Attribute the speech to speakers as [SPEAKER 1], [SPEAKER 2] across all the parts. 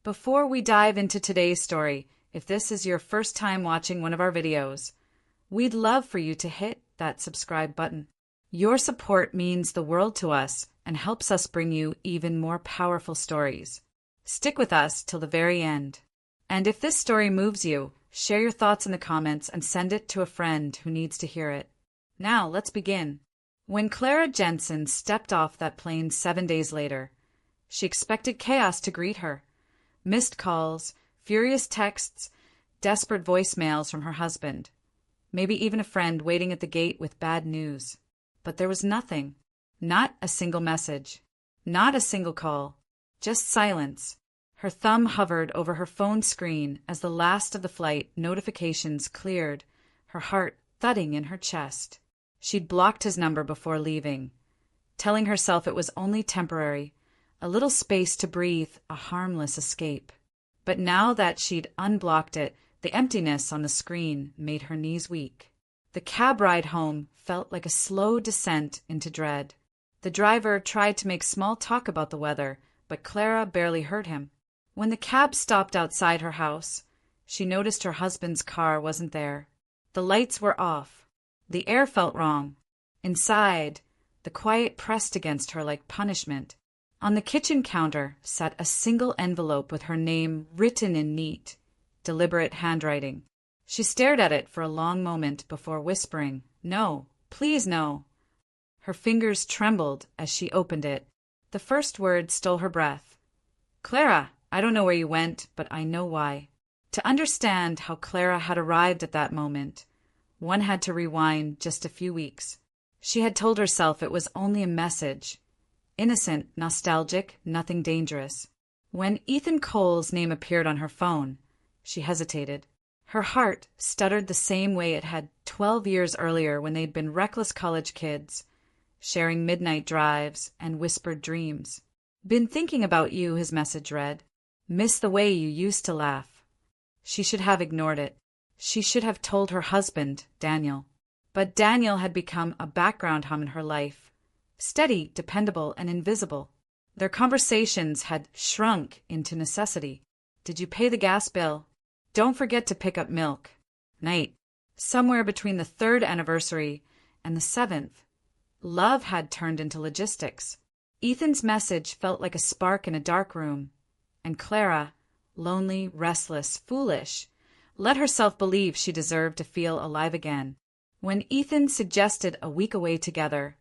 [SPEAKER 1] Before we dive into today's story, if this is your first time watching one of our videos, we'd love for you to hit that subscribe button. Your support means the world to us and helps us bring you even more powerful stories. Stick with us till the very end. And if this story moves you, share your thoughts in the comments and send it to a friend who needs to hear it. Now, let's begin. When Clara Jensen stepped off that plane 7 days later, she expected chaos to greet her. Missed calls, furious texts, desperate voicemails from her husband. Maybe even a friend waiting at the gate with bad news. But there was nothing. Not a single message. Not a single call. Just silence. Her thumb hovered over her phone screen as the last of the flight notifications cleared, her heart thudding in her chest. She'd blocked his number before leaving, telling herself it was only temporary, a little space to breathe, a harmless escape. But now that she'd unblocked it, the emptiness on the screen made her knees weak. The cab ride home felt like a slow descent into dread. The driver tried to make small talk about the weather, but Clara barely heard him. When the cab stopped outside her house, she noticed her husband's car wasn't there. The lights were off. The air felt wrong. Inside, the quiet pressed against her like punishment. On the kitchen counter sat a single envelope with her name written in neat, deliberate handwriting. She stared at it for a long moment before whispering, "No, please no." Her fingers trembled as she opened it. The first word stole her breath. "Clara, I don't know where you went, but I know why." To understand how Clara had arrived at that moment, one had to rewind just a few weeks. She had told herself it was only a message. Innocent, nostalgic, nothing dangerous. When Ethan Cole's name appeared on her phone, she hesitated. Her heart stuttered the same way it had 12 years earlier when they'd been reckless college kids, sharing midnight drives and whispered dreams. "Been thinking about you," his message read. "Miss the way you used to laugh." She should have ignored it. She should have told her husband, Daniel. But Daniel had become a background hum in her life, steady, dependable, and invisible. Their conversations had shrunk into necessity. "Did you pay the gas bill? Don't forget to pick up milk." Night. Somewhere between the 3rd anniversary and the 7th, love had turned into logistics. Ethan's message felt like a spark in a dark room, and Clara, lonely, restless, foolish, let herself believe she deserved to feel alive again. When Ethan suggested a week away together,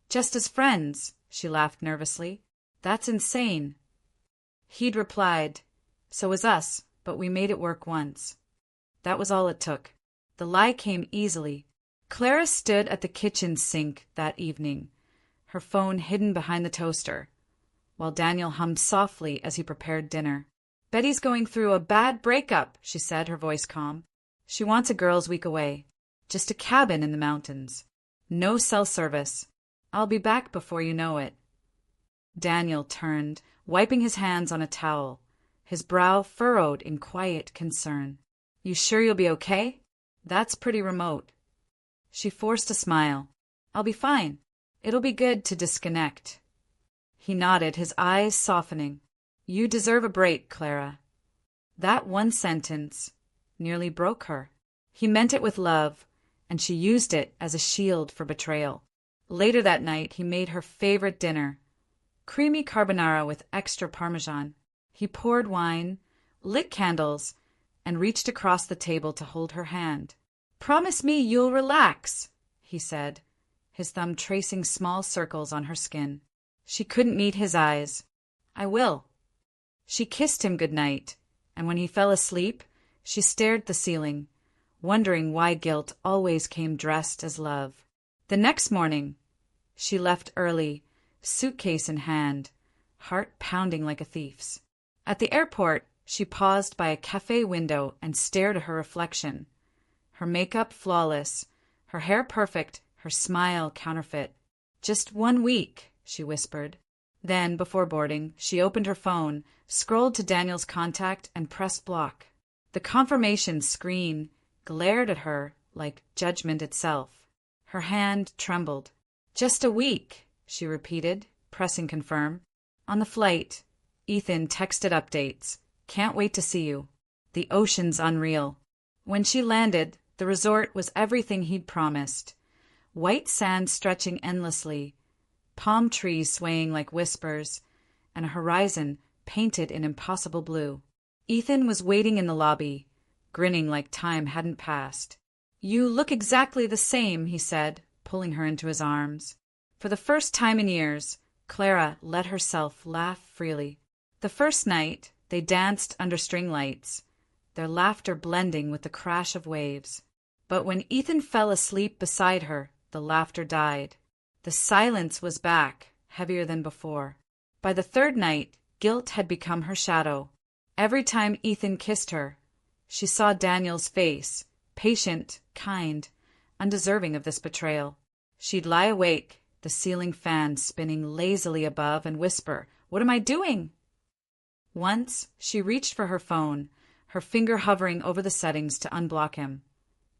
[SPEAKER 1] "Just as friends," she laughed nervously. "That's insane." He'd replied, "So was us, but we made it work once." That was all it took. The lie came easily. Clara stood at the kitchen sink that evening, her phone hidden behind the toaster, while Daniel hummed softly as he prepared dinner. "Betty's going through a bad breakup," she said, her voice calm. "She wants a girls' week away. Just a cabin in the mountains. No cell service. I'll be back before you know it." Daniel turned, wiping his hands on a towel, his brow furrowed in quiet concern. "You sure you'll be okay? That's pretty remote." She forced a smile. "I'll be fine. It'll be good to disconnect." He nodded, his eyes softening. "You deserve a break, Clara." That one sentence nearly broke her. He meant it with love, and she used it as a shield for betrayal. Later that night, he made her favorite dinner, creamy carbonara with extra Parmesan. He poured wine, lit candles, and reached across the table to hold her hand. "Promise me you'll relax," he said, his thumb tracing small circles on her skin. She couldn't meet his eyes. "I will." She kissed him goodnight, and when he fell asleep, she stared at the ceiling, wondering why guilt always came dressed as love. The next morning, she left early, suitcase in hand, heart pounding like a thief's. At the airport, she paused by a cafe window and stared at her reflection. Her makeup flawless, her hair perfect, her smile counterfeit. "Just 1 week," she whispered. Then, before boarding, she opened her phone, scrolled to Daniel's contact, and pressed block. The confirmation screen glared at her like judgment itself. Her hand trembled. "Just a week," she repeated, pressing confirm. On the flight, Ethan texted updates, Can't wait to see you. The ocean's unreal. When she landed, the resort was everything he'd promised. White sand stretching endlessly, palm trees swaying like whispers, and a horizon painted in impossible blue. Ethan was waiting in the lobby, grinning like time hadn't passed. "You look exactly the same," he said, pulling her into his arms. For the first time in years, Clara let herself laugh freely. The first night, they danced under string lights, their laughter blending with the crash of waves. But when Ethan fell asleep beside her, the laughter died. The silence was back, heavier than before. By the third night, guilt had become her shadow. Every time Ethan kissed her, she saw Daniel's face, patient, kind, undeserving of this betrayal. She'd lie awake, the ceiling fan spinning lazily above, and whisper, "What am I doing?" Once, she reached for her phone, her finger hovering over the settings to unblock him.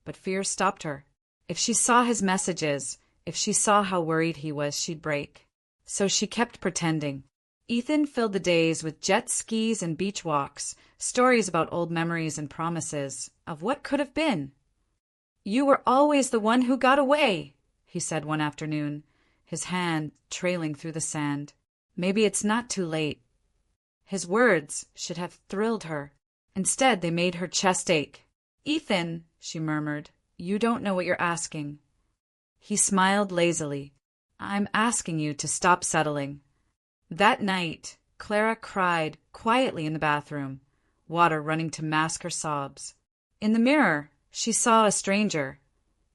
[SPEAKER 1] But fear stopped her. If she saw his messages, if she saw how worried he was, she'd break. So she kept pretending. Ethan filled the days with jet skis and beach walks, stories about old memories and promises of what could have been. "You were always the one who got away," he said one afternoon, his hand trailing through the sand. "Maybe it's not too late." His words should have thrilled her. Instead, they made her chest ache. "Ethan," she murmured, "you don't know what you're asking." He smiled lazily. "I'm asking you to stop settling." That night, Clara cried quietly in the bathroom, water running to mask her sobs. In the mirror, she saw a stranger,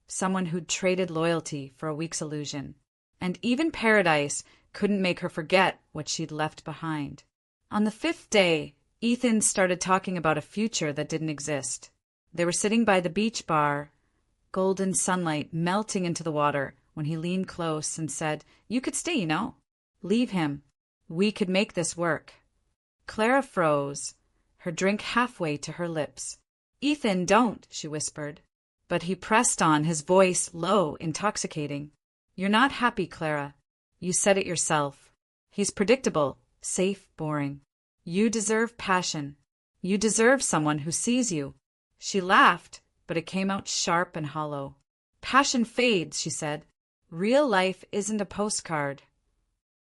[SPEAKER 1] someone who'd traded loyalty for a week's illusion. And even paradise couldn't make her forget what she'd left behind. On the fifth day, Ethan started talking about a future that didn't exist. They were sitting by the beach bar, golden sunlight melting into the water, when he leaned close and said, "You could stay, you know. Leave him. We could make this work." Clara froze, her drink halfway to her lips. "Ethan, don't," she whispered. But he pressed on, his voice low, intoxicating. "You're not happy, Clara. You said it yourself. He's predictable, safe, boring. You deserve passion. You deserve someone who sees you." She laughed, but it came out sharp and hollow. "Passion fades," she said. "Real life isn't a postcard."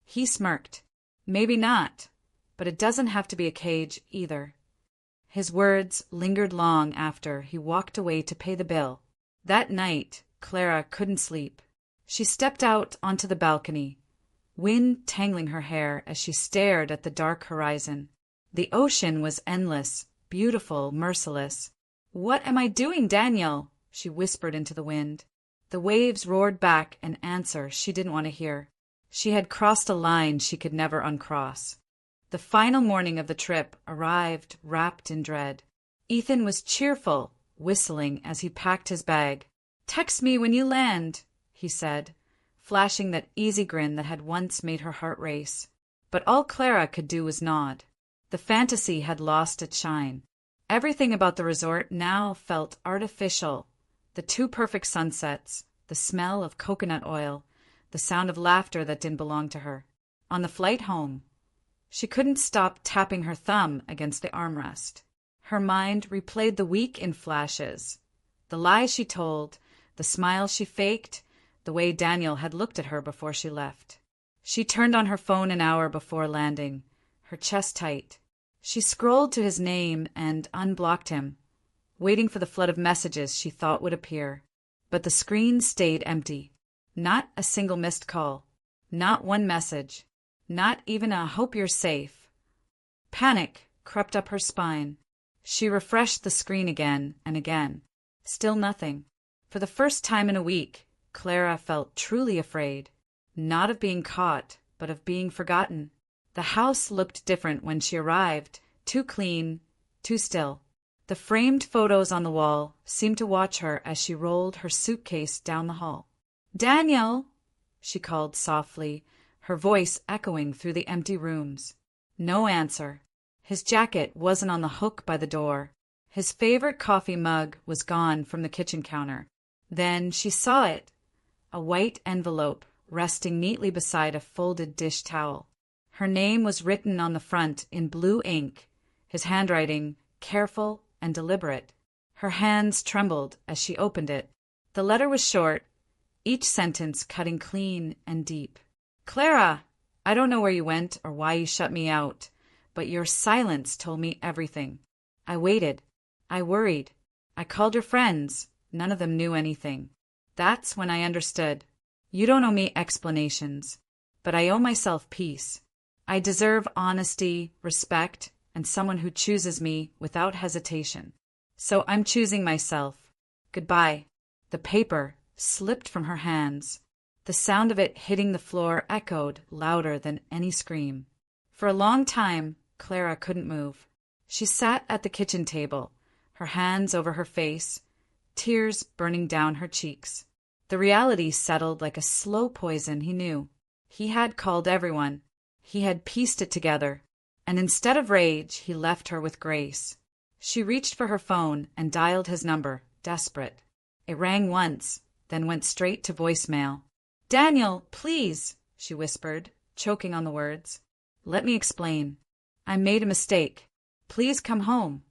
[SPEAKER 1] He smirked. "Maybe not, but it doesn't have to be a cage either." His words lingered long after he walked away to pay the bill. That night, Clara couldn't sleep. She stepped out onto the balcony, wind tangling her hair as she stared at the dark horizon. The ocean was endless, beautiful, merciless. "What am I doing, Daniel?" she whispered into the wind. The waves roared back an answer she didn't want to hear. She had crossed a line she could never uncross. The final morning of the trip arrived wrapped in dread. Ethan was cheerful, whistling as he packed his bag. "Text me when you land," he said, flashing that easy grin that had once made her heart race. But all Clara could do was nod. The fantasy had lost its shine. Everything about the resort now felt artificial. The two perfect sunsets, the smell of coconut oil, the sound of laughter that didn't belong to her. On the flight home, she couldn't stop tapping her thumb against the armrest. Her mind replayed the week in flashes. The lies she told, the smiles she faked, the way Daniel had looked at her before she left. She turned on her phone an hour before landing, her chest tight. She scrolled to his name and unblocked him, waiting for the flood of messages she thought would appear. But the screen stayed empty. Not a single missed call. Not one message. Not even a "hope you're safe." Panic crept up her spine. She refreshed the screen again and again. Still nothing. For the first time in a week, Clara felt truly afraid. Not of being caught, but of being forgotten. The house looked different when she arrived, too clean, too still. The framed photos on the wall seemed to watch her as she rolled her suitcase down the hall. "Daniel!" she called softly, her voice echoing through the empty rooms. No answer. His jacket wasn't on the hook by the door. His favorite coffee mug was gone from the kitchen counter. Then she saw it, a white envelope resting neatly beside a folded dish towel. Her name was written on the front in blue ink, his handwriting careful and deliberate. Her hands trembled as she opened it. The letter was short, each sentence cutting clean and deep. Clara, I don't know where you went or why you shut me out, but your silence told me everything. I waited. I worried. I called your friends. None of them knew anything. That's when I understood. You don't owe me explanations, but I owe myself peace. I deserve honesty, respect, and someone who chooses me without hesitation. So I'm choosing myself. Goodbye. The paper slipped from her hands. The sound of it hitting the floor echoed louder than any scream. For a long time, Clara couldn't move. She sat at the kitchen table, her hands over her face, tears burning down her cheeks. The reality settled like a slow poison he knew. He had called everyone. He had pieced it together. And instead of rage, he left her with grace. She reached for her phone and dialed his number, desperate. It rang once, then went straight to voicemail. Daniel, please, she whispered, choking on the words. Let me explain. I made a mistake. Please come home.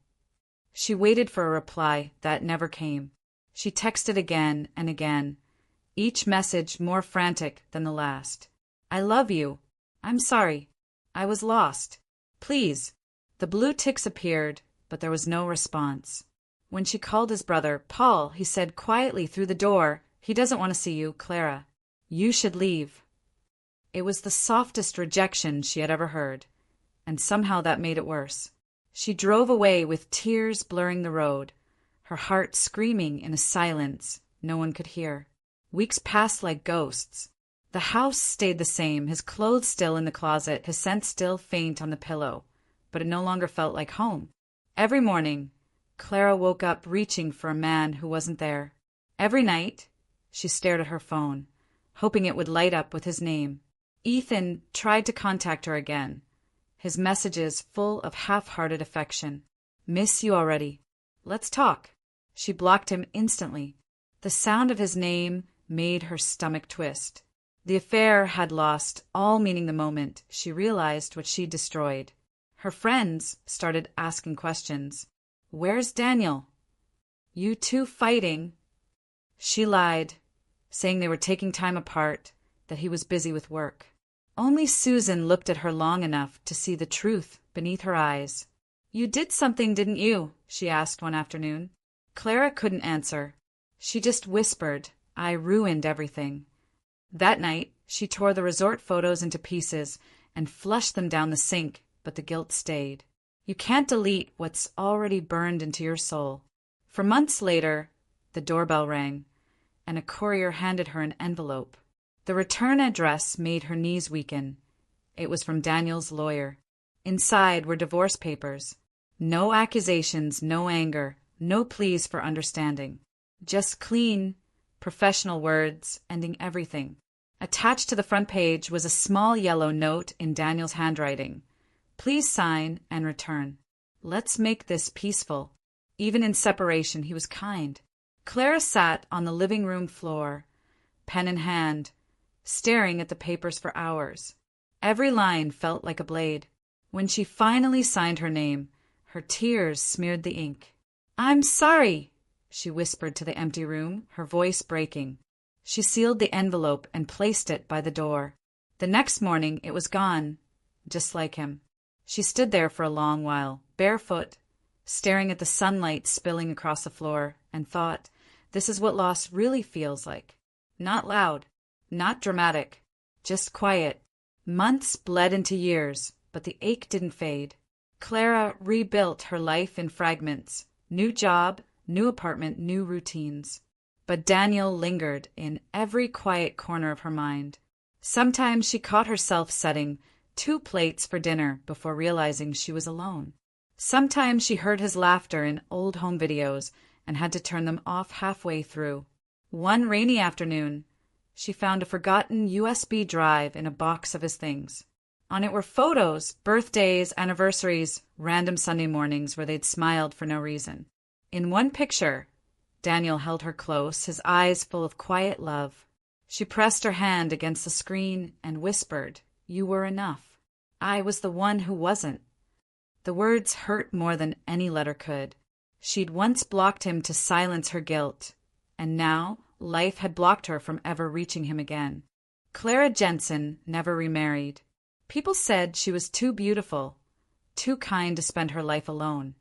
[SPEAKER 1] She waited for a reply that never came. She texted again and again, each message more frantic than the last. I love you. I'm sorry. I was lost. Please. The blue ticks appeared, but there was no response. When she called his brother, Paul, he said quietly through the door, he doesn't want to see you, Clara. You should leave. It was the softest rejection she had ever heard, and somehow that made it worse. She drove away with tears blurring the road, her heart screaming in a silence no one could hear. Weeks passed like ghosts. The house stayed the same, his clothes still in the closet, his scent still faint on the pillow, but it no longer felt like home. Every morning, Clara woke up reaching for a man who wasn't there. Every night, she stared at her phone, hoping it would light up with his name. Ethan tried to contact her again, his messages full of half-hearted affection. Miss you already. Let's talk. She blocked him instantly. The sound of his name made her stomach twist. The affair had lost all meaning the moment she realized what she'd destroyed. Her friends started asking questions. Where's Daniel? You two fighting? She lied, saying they were taking time apart, that he was busy with work. Only Susan looked at her long enough to see the truth beneath her eyes. You did something, didn't you? She asked one afternoon. Clara couldn't answer. She just whispered, I ruined everything. That night, she tore the resort photos into pieces and flushed them down the sink, but the guilt stayed. You can't delete what's already burned into your soul. For months later, the doorbell rang, and a courier handed her an envelope. The return address made her knees weaken. It was from Daniel's lawyer. Inside were divorce papers. No accusations, no anger, no pleas for understanding. Just clean, professional words ending everything. Attached to the front page was a small yellow note in Daniel's handwriting. Please sign and return. Let's make this peaceful. Even in separation, he was kind. Clara sat on the living room floor, pen in hand, staring at the papers for hours. Every line felt like a blade. When she finally signed her name, her tears smeared the ink. I'm sorry, she whispered to the empty room, her voice breaking. She sealed the envelope and placed it by the door. The next morning it was gone, just like him. She stood there for a long while, barefoot, staring at the sunlight spilling across the floor, and thought, this is what loss really feels like. Not loud, not dramatic, just quiet. Months bled into years, but the ache didn't fade. Clara rebuilt her life in fragments. New job, new apartment, new routines. But Daniel lingered in every quiet corner of her mind. Sometimes she caught herself setting 2 plates for dinner before realizing she was alone. Sometimes she heard his laughter in old home videos and had to turn them off halfway through. One rainy afternoon, she found a forgotten USB drive in a box of his things. On it were photos, birthdays, anniversaries, random Sunday mornings where they'd smiled for no reason. In one picture, Daniel held her close, his eyes full of quiet love. She pressed her hand against the screen and whispered, You were enough. I was the one who wasn't. The words hurt more than any letter could. She'd once blocked him to silence her guilt, and now life had blocked her from ever reaching him again. Clara Jensen never remarried. People said she was too beautiful, too kind to spend her life alone,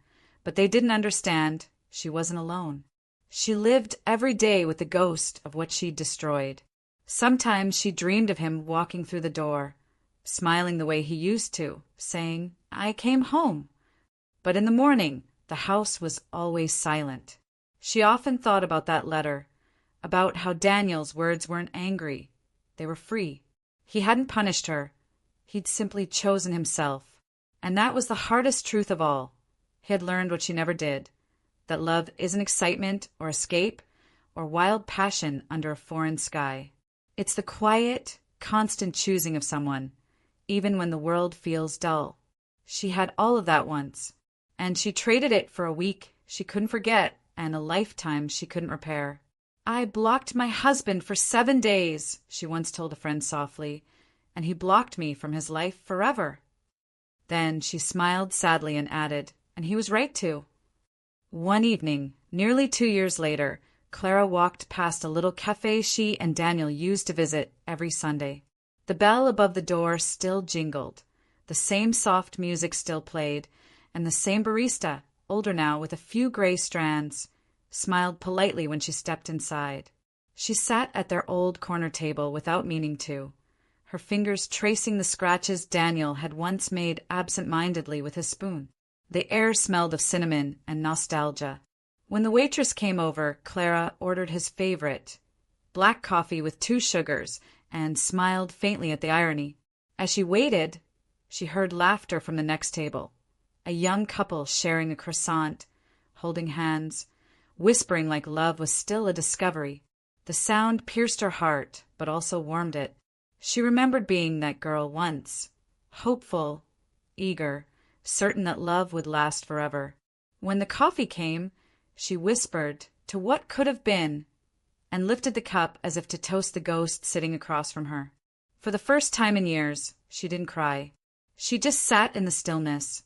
[SPEAKER 1] but they didn't understand she wasn't alone. She lived every day with the ghost of what she'd destroyed. Sometimes she dreamed of him walking through the door, smiling the way he used to, saying, "I came home." But in the morning, the house was always silent. She often thought about that letter, about how Daniel's words weren't angry. They were free. He hadn't punished her. He'd simply chosen himself. And that was the hardest truth of all. He had learned what she never did, that love isn't excitement or escape or wild passion under a foreign sky. It's the quiet, constant choosing of someone, even when the world feels dull. She had all of that once, and she traded it for a week she couldn't forget and a lifetime she couldn't repair. "I blocked my husband for 7 days," she once told a friend softly, "and he blocked me from his life forever." Then she smiled sadly and added, "And he was right to." One evening, nearly 2 years later, Clara walked past a little cafe she and Daniel used to visit every Sunday. The bell above the door still jingled, the same soft music still played, and the same barista, older now with a few gray strands, smiled politely when she stepped inside. She sat at their old corner table without meaning to, her fingers tracing the scratches Daniel had once made absent-mindedly with his spoon. The air smelled of cinnamon and nostalgia. When the waitress came over, Clara ordered his favorite, black coffee with 2 sugars, and smiled faintly at the irony. As she waited, she heard laughter from the next table, a young couple sharing a croissant, holding hands, whispering like love was still a discovery. The sound pierced her heart, but also warmed it. She remembered being that girl once, hopeful, eager, certain that love would last forever. When the coffee came, she whispered to what could have been and lifted the cup as if to toast the ghost sitting across from her. For the first time in years, she didn't cry. She just sat in the stillness,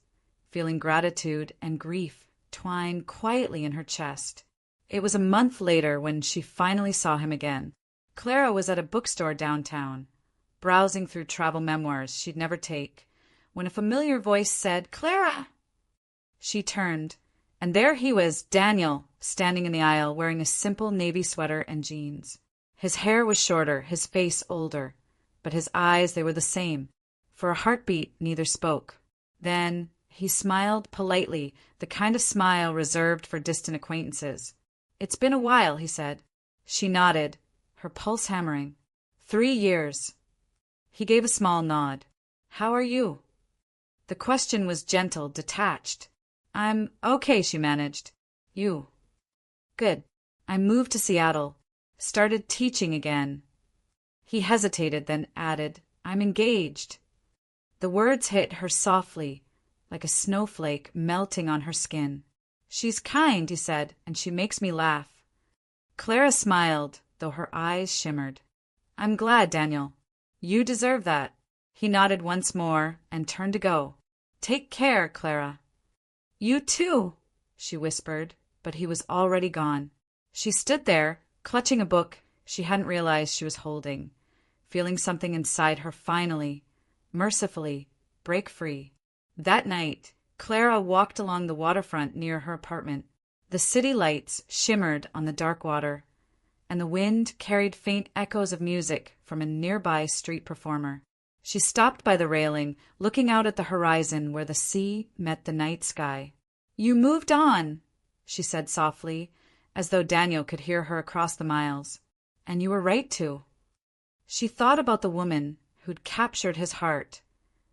[SPEAKER 1] feeling gratitude and grief twine quietly in her chest. It was a month later when she finally saw him again. Clara was at a bookstore downtown, browsing through travel memoirs she'd never take, when a familiar voice said, "Clara!" She turned, and there he was, Daniel, standing in the aisle wearing a simple navy sweater and jeans. His hair was shorter, his face older, but his eyes, they were the same. For a heartbeat, neither spoke. Then he smiled politely, the kind of smile reserved for distant acquaintances. "It's been a while," he said. She nodded, her pulse hammering. 3 years. He gave a small nod. "How are you?" The question was gentle, detached. "I'm okay," she managed. "You?" "Good. I moved to Seattle. Started teaching again." He hesitated, then added, "I'm engaged." The words hit her softly, like a snowflake melting on her skin. "She's kind," he said, "and she makes me laugh." Clara smiled, though her eyes shimmered. "I'm glad, Daniel. You deserve that." He nodded once more and turned to go. "Take care, Clara." "You too," she whispered, but he was already gone. She stood there, clutching a book she hadn't realized she was holding, feeling something inside her finally, mercifully, break free. That night, Clara walked along the waterfront near her apartment. The city lights shimmered on the dark water, and the wind carried faint echoes of music from a nearby street performer. She stopped by the railing, looking out at the horizon where the sea met the night sky. "You moved on," she said softly, as though Daniel could hear her across the miles. "And you were right to." She thought about the woman who'd captured his heart,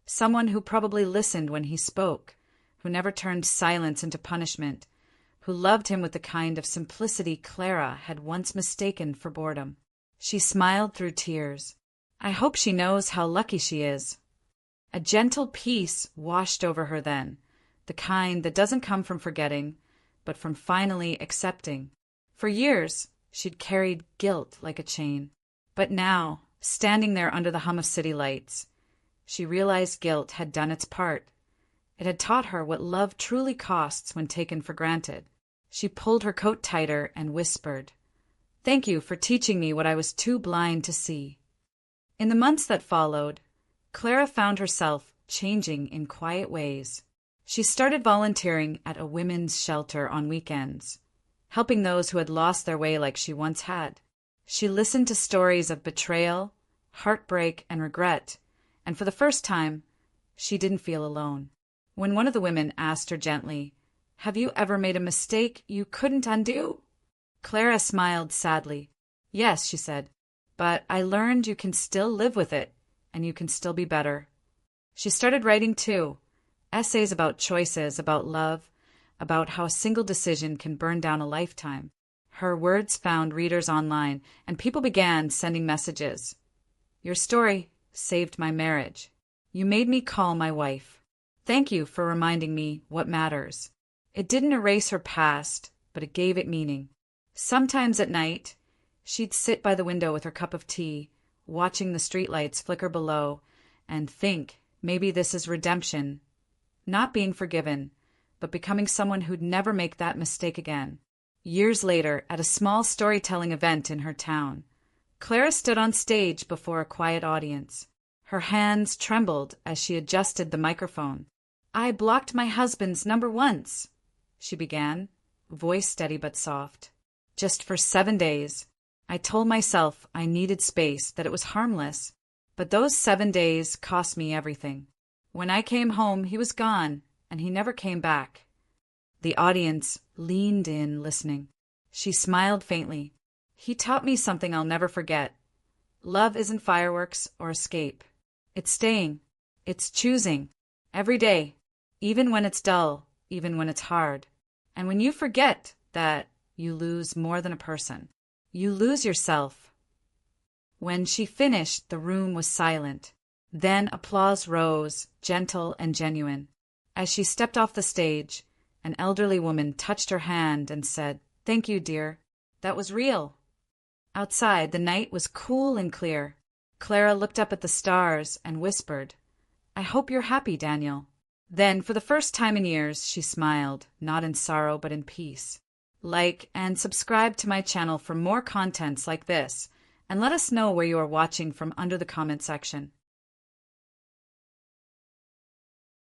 [SPEAKER 1] someone who probably listened when he spoke, who never turned silence into punishment, who loved him with the kind of simplicity Clara had once mistaken for boredom. She smiled through tears. I hope she knows how lucky she is. A gentle peace washed over her then, the kind that doesn't come from forgetting, but from finally accepting. For years, she'd carried guilt like a chain. But now, standing there under the hum of city lights, she realized guilt had done its part. It had taught her what love truly costs when taken for granted. She pulled her coat tighter and whispered, "Thank you for teaching me what I was too blind to see." In the months that followed, Clara found herself changing in quiet ways. She started volunteering at a women's shelter on weekends, helping those who had lost their way like she once had. She listened to stories of betrayal, heartbreak, and regret, and for the first time, she didn't feel alone. When one of the women asked her gently, "Have you ever made a mistake you couldn't undo?" Clara smiled sadly. "Yes," she said, "but I learned you can still live with it, and you can still be better." She started writing too, essays about choices, about love, about how a single decision can burn down a lifetime. Her words found readers online, and people began sending messages. "Your story saved my marriage. You made me call my wife. Thank you for reminding me what matters." It didn't erase her past, but it gave it meaning. Sometimes at night, she'd sit by the window with her cup of tea, watching the streetlights flicker below, and think, maybe this is redemption. Not being forgiven, but becoming someone who'd never make that mistake again. Years later, at a small storytelling event in her town, Clara stood on stage before a quiet audience. Her hands trembled as she adjusted the microphone. "I blocked my husband's number once," she began, voice steady but soft. "Just for 7 days. I told myself I needed space, that it was harmless. But those 7 days cost me everything. When I came home, he was gone, and he never came back." The audience leaned in, listening. She smiled faintly. "He taught me something I'll never forget. Love isn't fireworks or escape. It's staying. It's choosing. Every day. Even when it's dull. Even when it's hard. And when you forget that, you lose more than a person. You lose yourself." When she finished, the room was silent. Then applause rose, gentle and genuine. As she stepped off the stage, an elderly woman touched her hand and said, "Thank you, dear. That was real." Outside, the night was cool and clear. Clara looked up at the stars and whispered, "I hope you're happy, Daniel." Then, for the first time in years, she smiled, not in sorrow but in peace. Like and subscribe to my channel for more contents like this, and let us know where you are watching from under the comment section.